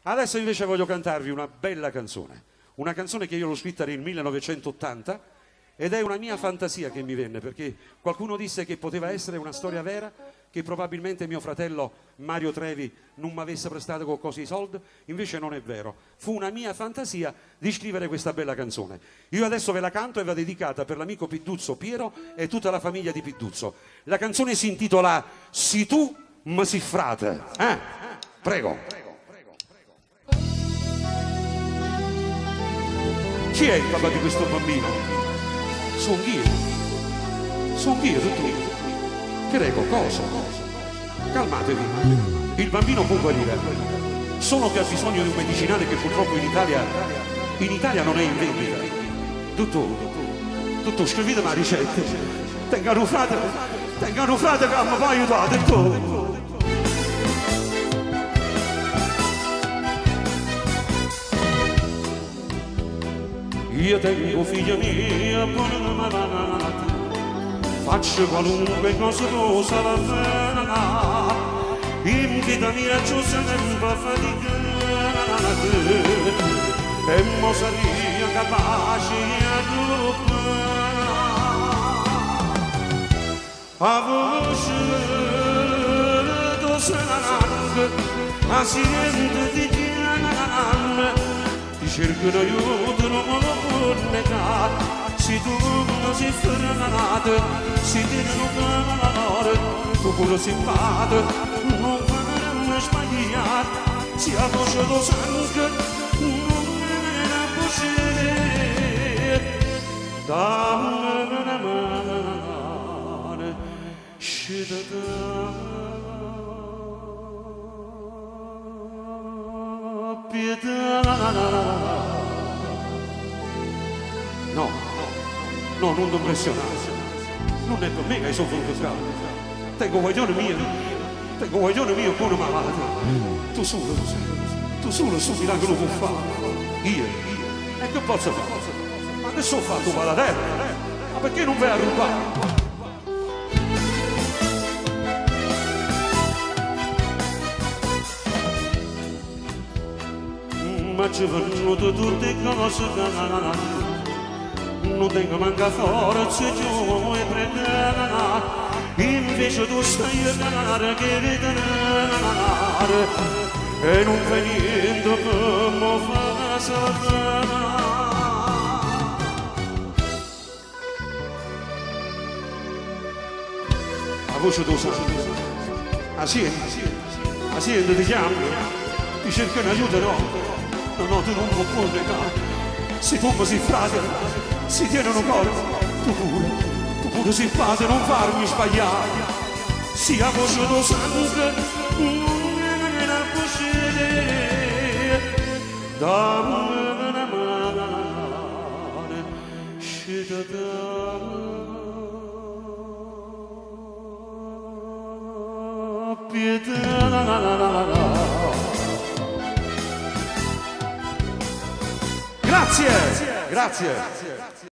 Adesso invece voglio cantarvi una bella canzone, una canzone che io l'ho scritta nel 1980 ed è una mia fantasia che mi venne, perché qualcuno disse che poteva essere una storia vera, che probabilmente mio fratello Mario Trevi non mi avesse prestato qualcosa di soldi, invece non è vero. Fu una mia fantasia di scrivere questa bella canzone. Io adesso ve la canto e va dedicata per l'amico Pidduzzo Piero e tutta la famiglia di Pidduzzo. La canzone si intitola Si tu ma si frate. Prego. Chi è il papà di questo bambino? Sono io, tutto. Prego, cosa? Calmatevi, il bambino può guarire, solo che ha bisogno di un medicinale che purtroppo in Italia non è in vendita. Tutto, scrivete la ricetta, tengano frate che mi può aiutare, tutto. Io tengo figlia mia, buona mamma, faccio qualunque cosa tu sa va bene, in vita mia c'ho sempre faticata, e mo saria capace a rubare, a voce tu sangue, a silenzio di chiamare, ti cercano aiuto, non me lo può negare. Se tu non sei fermato, se ti non parlare, tu pure sei fatto, non faremo sbagliare, se a voce do sangue, non me ne può dammi una mano, scendete. No, non ti impressionare, non è per me che hai sofferto il capo. Tengo guaglione mio buono malato. Tu solo subito che lo puoi fare. Io? E che posso fare? Ma che so fatto per la terra? Ma perché non vai a rubare? Ma ci venuto tutte cose non tengo manca forza giù e pregare, invece tu stai a canare che ritornare e non fai niente che mi fa sapere. La voce tu sai, la senti ti chiami, ti cerca un aiuto, no, tu non puoi negare. Se tu mi sei frate, si tienono cose, tu pure sei frate, non farmi sbagliare. Se a voce do sangue, non me la possedere, dammi una mano, scendete. Grazie.